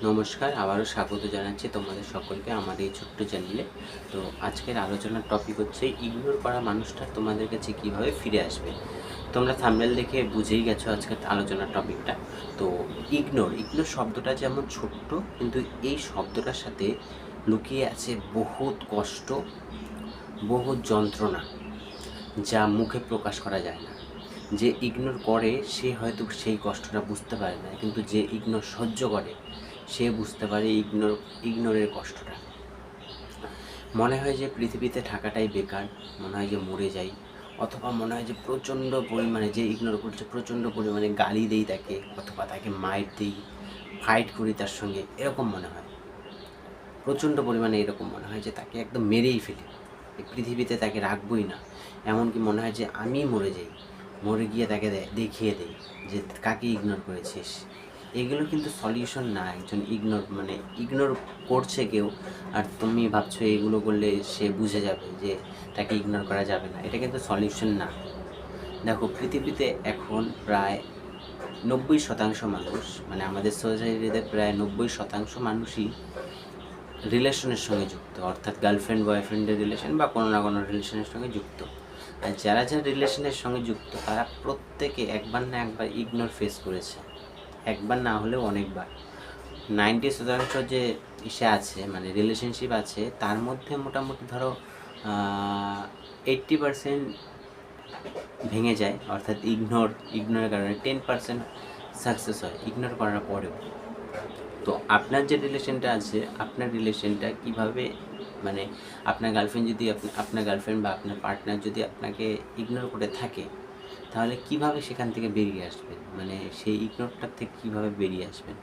নমস্কার, আবারও স্বাগত জানাচ্ছি তোমাদের সকলকে আমার এই ছোট্ট চ্যানেলে। তো আজকের আলোচনার টপিক হচ্ছে ইগনোর করা মানুষটা তোমাদের কাছে কীভাবে ফিরে আসবে। তোমরা থাম্বনেল দেখে বুঝেই গেছো আজকের আলোচনার টপিকটা। তো ইগনোর শব্দটা যেমন ছোট্ট, কিন্তু এই শব্দটার সাথে লুকিয়ে আছে বহুত কষ্ট, বহুত যন্ত্রণা, যা মুখে প্রকাশ করা যায় না। যে ইগনোর করে সে হয়তো সেই কষ্টটা বুঝতে পারে না, কিন্তু যে ইগনোর সহ্য করে সে বুঝতে পারে ইগনোরের কষ্টটা। মনে হয় যে পৃথিবীতে থাকাটাই বেকার, মনে হয় যে মরে যাই, অথবা মনে হয় যে প্রচণ্ড পরিমাণে যে ইগনোর করছে প্রচণ্ড পরিমাণে গালি দেই তাকে, অথবা তাকে মাইর দিই, ফাইট করি তার সঙ্গে, এরকম মনে হয়। প্রচণ্ড পরিমাণে এরকম মনে হয় যে তাকে একদম মেরেই ফেলি, এই পৃথিবীতে তাকে রাখবই না। এমনকি মনে হয় যে আমি মরে যাই, মরে গিয়ে তাকে দেখিয়ে দেই যে কাকে ইগনোর করেছিস। এগুলো কিন্তু সলিউশন না। একজন ইগনোর করছে কেউ, আর তুমি ভাবছো এগুলো করলে সে বুঝে যাবে যে তাকে ইগনোর করা যাবে না, এটা কিন্তু সলিউশন না। দেখো, পৃথিবীতে এখন প্রায় 90% মানুষ, আমাদের সোসাইটিতে প্রায় 90% মানুষই রিলেশনের সঙ্গে যুক্ত, অর্থাৎ গার্লফ্রেন্ড বয়ফ্রেন্ডের রিলেশন বা কোনো না কোনো রিলেশনের সঙ্গে যুক্ত। আর যারা রিলেশনের সঙ্গে যুক্ত তারা প্রত্যেকে একবার না একবার ইগনোর ফেস করেছে, একবার না হলেও অনেকবার। 90% যে ইসে আছে, রিলেশনশিপ আছে, তার মধ্যে মোটামুটি ধরো 80% ভেঙে যায়, অর্থাৎ ইগনোরের কারণে 10% সাকসেস হয় ইগনোর করার পরেও। তো আপনার যে রিলেশনটা আছে, আপনার রিলেশনটা কীভাবে, আপনার গার্লফ্রেন্ড যদি আপনার গার্লফ্রেন্ড বা আপনার পার্টনার যদি আপনাকে ইগনোর করে থাকে, তাহলে কিভাবে সেখান থেকে বেরিয়ে আসবেন, সেই ইগনোরটার থেকে কীভাবে বেরিয়ে আসবেন।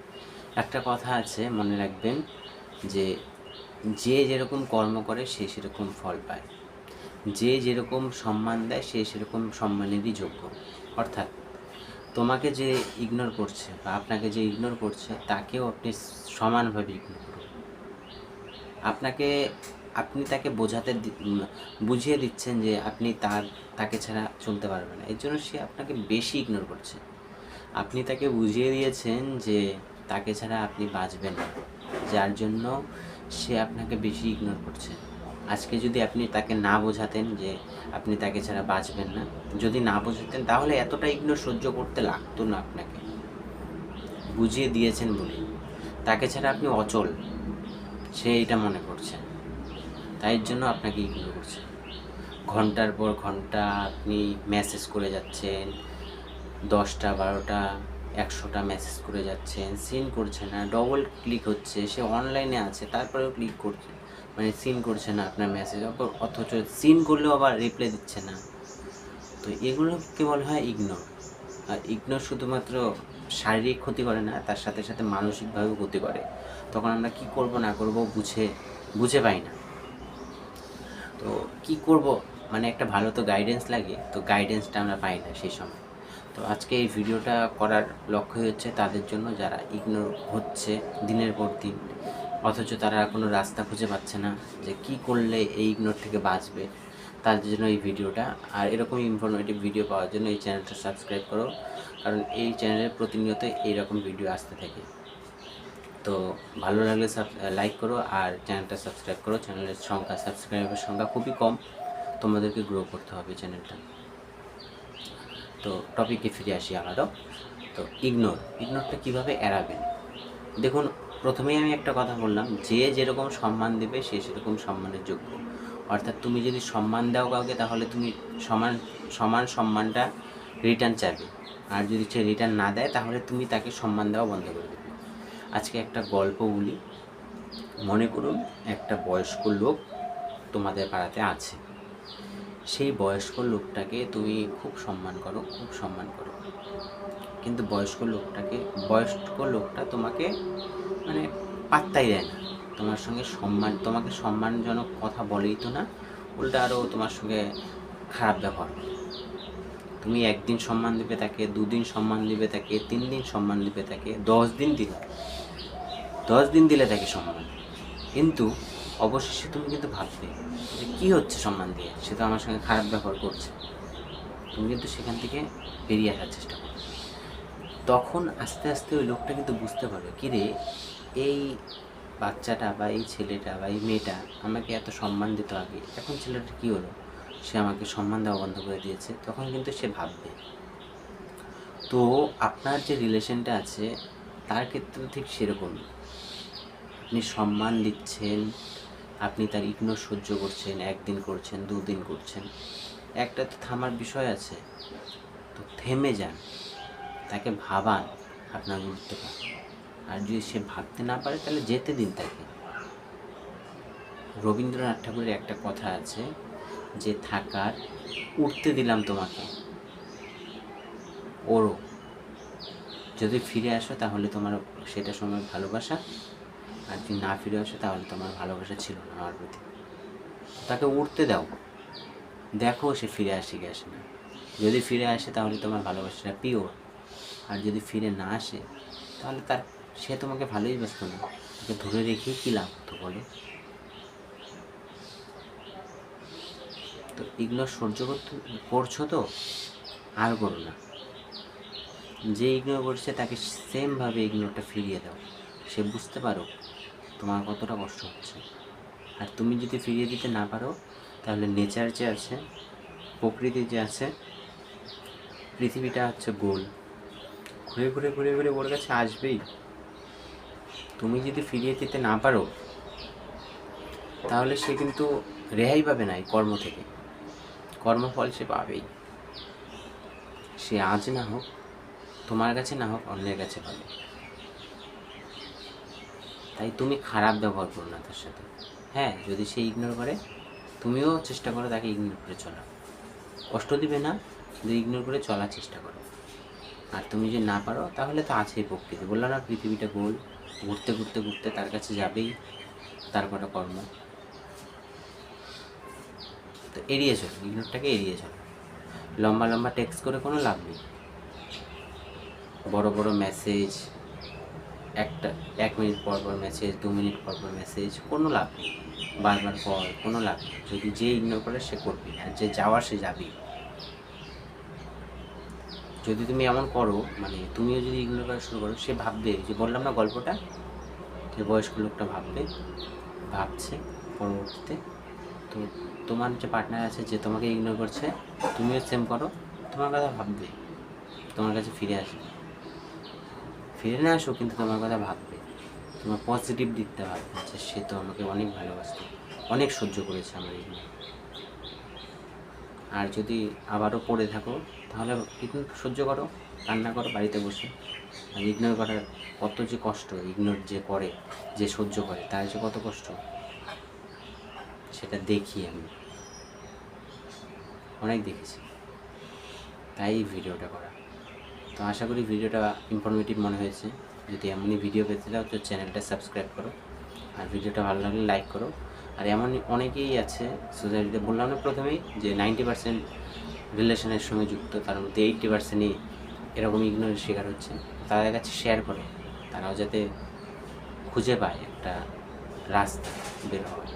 একটা কথা আছে, মনে রাখবেন যে যে যেরকম কর্ম করে সে সেরকম ফল পায়, যে যেরকম সম্মান দেয় সে সেরকম সম্মানেরই যোগ্য। অর্থাৎ তোমাকে যে ইগনোর করছে বা আপনাকে যে ইগনোর করছে তাকেও আপনি সমানভাবে ইগনোর করুন। আপনি তাকে বুঝিয়ে দিচ্ছেন যে আপনি তাকে ছাড়া চলতে পারবেন না, এর জন্য সে আপনাকে বেশি ইগনোর করছে। আপনি তাকে বুঝিয়ে দিয়েছেন যে তাকে ছাড়া আপনি বাঁচবেন না, যার জন্য সে আপনাকে বেশি ইগনোর করছে। আজকে যদি আপনি তাকে না বোঝাতেন যে আপনি তাকে ছাড়া বাঁচবেন না, যদি না বোঝাতেন, তাহলে এতটা ইগনোর সহ্য করতে লাগতো না আপনাকে। বুঝিয়ে দিয়েছেন বলে তাকে ছাড়া আপনি অচল, সে এটা মনে করছে, তাই জন্য আপনাকে ইগনোর করছে। ঘন্টার পর ঘন্টা আপনি মেসেজ করে যাচ্ছেন, 10টা 12টা 100টা মেসেজ করে যাচ্ছেন, সিন করছে না, ডবল ক্লিক হচ্ছে, সে অনলাইনে আছে তারপরেও ক্লিক করছে, সিন করছে না আপনার মেসেজ, অথচ সিন করলেও আবার রিপ্লাই দিচ্ছে না। তো এগুলোকে বলা হয় ইগনোর। আর ইগনোর শুধুমাত্র শারীরিক ক্ষতি করে না, তার সাথে সাথে মানসিকভাবেও ক্ষতি করে। তখন আমরা কী করব না করব বুঝে পাই না। তো কী করব, একটা ভালো তো গাইডেন্স লাগে, তো গাইডেন্সটা আমরা পাই না সেই সময়। তো আজকে এই ভিডিওটা করার লক্ষ্য হচ্ছে তাদের জন্য যারা ইগনোর হচ্ছে দিনের পর দিন, অথচ তারা কোনো রাস্তা খুঁজে পাচ্ছে না যে কী করলে এই ইগনোর থেকে বাঁচবে। তাদের জন্য এই ভিডিওটা। আর এরকম ইনফরমেটিভ ভিডিও পাওয়ার জন্য এই চ্যানেলটা সাবস্ক্রাইব করো, কারণ এই চ্যানেলে প্রতিনিয়ত এইরকম ভিডিও আসতে থাকে। তো ভালো লাগলে লাইক করো আর চ্যানেলটা সাবস্ক্রাইব করো। চ্যানেলের সাবস্ক্রাইবের সংখ্যা খুবই কম, তোমাদেরকে গ্রো করতে হবে চ্যানেলটা। তো টপিকে ফিরে আসি আবারও। তো ইগনোরটা কীভাবে এড়াবেন। দেখুন, প্রথমেই আমি একটা কথা বললাম, যে যেরকম সম্মান দেবে সে সেরকম সম্মানের যোগ্য। অর্থাৎ তুমি যদি সম্মান দাও কাউকে, তাহলে তুমি সমান সম্মানটা রিটার্ন চাইবে, আর যদি সে রিটার্ন না দেয় তাহলে তুমি তাকে সম্মান দেওয়া বন্ধ করে দেবে। আজকে একটা গল্প বলি। মনে করুন একটা বয়স্ক লোক তোমাদের পাড়াতে আছে। সেই বয়স্ক লোকটাকে তুমি খুব সম্মান করো, কিন্তু বয়স্ক লোকটা তোমাকে পাত্তাই দেয় না, তোমাকে সম্মানজনক কথা বলেই তো না, উল্টা আরও তোমার সঙ্গে খারাপ ব্যবহার করে। তুমি একদিন সম্মান দেবে তাকে, 2 দিন সম্মান দেবে তাকে, 3 দিন সম্মান দেবে তাকে, 10 দিন দিলে তাকে সম্মান, কিন্তু অবশেষে তুমি কিন্তু ভাববে যে কী হচ্ছে সম্মান দিয়ে, সে তো আমার সঙ্গে খারাপ ব্যবহার করছে। তুমি কিন্তু সেখান থেকে বেরিয়ে আসার চেষ্টা করো। তখন আস্তে আস্তে ওই লোকটা কিন্তু বুঝতে পারবে, কী রে, এই বাচ্চাটা বা এই ছেলেটা বা এই মেয়েটা আমাকে এত সম্মান দিত আগে, এখন ছেলেটা কী হলো, সে আমাকে সম্মান দেওয়া বন্ধ করে দিয়েছে, তখন কিন্তু সে ভাববে। তো আপনার যে রিলেশনটা আছে তার ক্ষেত্রে ঠিক সেরকমই, আপনি সম্মান দিচ্ছেন, আপনি তার ইগনোর সহ্য করছেন, একদিন করছেন, দুদিন করছেন, একটা তো থামার বিষয় আছে। তো থেমে যান, তাকে ভাবান আপনার গুরুত্বটা। আর যদি সে ভাবতে না পারে তাহলে যেতে দিন তাকে। রবীন্দ্রনাথ ঠাকুরের একটা কথা আছে যে থাকার উঠতে দিলাম তোমাকে, ওরও যদি ফিরে আসো তাহলে তোমার সেটা সময় ভালোবাসা, আর যদি না ফিরে আসো তাহলে তোমার ভালোবাসা ছিল না আমার প্রতি। তাকে উঠতে দাও, দেখো সে ফিরে আসে কি আসে না। যদি ফিরে আসে তাহলে তোমার ভালোবাসাটা পিওর, আর যদি ফিরে না আসে তাহলে সে তোমাকে ভালোই বাসত না, তাকে ধরে রেখে কী লাভ তো বলো। তো এগুলো সহ্য করছো তো আর করো না। যে ইগনোর করছে তাকে সেমভাবে ইগনোরটা ফিরিয়ে দাও, সে বুঝতে পারো তোমার কতটা কষ্ট হচ্ছে। আর তুমি যদি ফিরিয়ে দিতে না পারো তাহলে নেচার যে আছে, প্রকৃতি যে আছে, পৃথিবীটা হচ্ছে গোল, ঘুরে ঘুরে ঘুরে ঘুরে ওর কাছে আসবেই। তুমি যদি ফিরিয়ে দিতে না পারো তাহলে সে কিন্তু রেহাই পাবে না এই কর্ম থেকে, কর্মফল সে পাবেই। সে আজ না হোক, তোমার কাছে না হোক, অন্যের কাছে পাবে। তাই তুমি খারাপ ব্যবহার করো না তার সাথে। হ্যাঁ, যদি সে ইগনোর করে তুমিও চেষ্টা করো তাকে ইগনোর করে চলা, কষ্ট দিবে না, কিন্তু ইগনোর করে চলার চেষ্টা করো। আর তুমি যদি না পারো তাহলে তো আছেই প্রকৃতি, বললাম না পৃথিবীটা গোল, ঘুরতে ঘুরতে ঘুরতে তার কাছে যাবেই, তারপরে কর্ম। তো এড়িয়ে চলো, ইগনোরটাকে এড়িয়ে চলো। লম্বা লম্বা টেক্সট করে কোনো লাভ নেই, বড় বড় মেসেজ, 1 মিনিট পর পর মেসেজ, 2 মিনিট পর পর মেসেজ, কোনো লাভ নেই, বারবার কল, কোনো লাভ নেই। যদি যে ইগনোর করে সে করবে, আর যে যাওয়ার সে যাবেই। যদি তুমি এমন করো, মানে তুমিও যদি ইগনোর করা শুরু করো, সে ভাববে, যে বললাম না গল্পটা, যে বয়স্ক লোকটা ভাবছে পরবর্তীতে। তো তোমার যে পার্টনার আছে যে তোমাকে ইগনোর করছে, তুমিও সেম করো, তোমার কথা ভাববে, তোমার কাছে ফিরে না আসো, কিন্তু তোমার কথা ভাববে, তোমার পজিটিভ দিকটা ভাববে যে সে তো আমাকে অনেক ভালোবাসত, অনেক সহ্য করেছে আমার ইগনোর। আর যদি আবারও পড়ে থাকো তাহলে ইগনোর সহ্য করো, কান্না করো বাড়িতে বসে। আর ইগনোর করার কত যে কষ্ট, ইগনোর যে করে, যে সহ্য করে, তার যে কত কষ্ট, সেটা দেখি আমি, অনেক দেখেছি, তাই এই ভিডিওটা করা। তো আশা করি ভিডিওটা ইনফরমেটিভ মনে হয়েছে। যদি এমনই ভিডিও পেতে চাও তো চ্যানেলটা সাবস্ক্রাইব করো, আর ভিডিওটা ভালো লাগলে লাইক করো। আর এমন অনেকেই আছে সোসাইটিতে, বললাম না প্রথমেই যে 90% রিলেশনের সঙ্গে যুক্ত, তার মধ্যে 80%ই এরকম ইগনোরের শিকার হচ্ছে। তাদের কাছে শেয়ার করো, তারাও যাতে খুঁজে পায় একটা রাস্তা বের হওয়ার।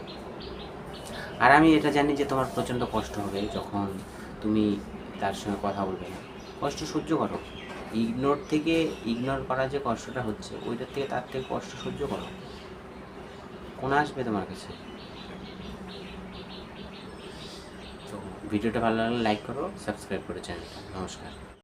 আর আমি এটা জানি যে তোমার প্রচণ্ড কষ্ট হবে যখন তুমি তার সঙ্গে কথা বলবে না, কষ্ট সহ্য করো। ইগনোর করা যে কষ্টটা হচ্ছে, ওইটার থেকে তার থেকে কষ্ট সহ্য করো, কোন আসবে তোমার কাছে। তো ভিডিওটা ভালো লাগলে লাইক করো, সাবস্ক্রাইব করো চ্যানেলটা। নমস্কার।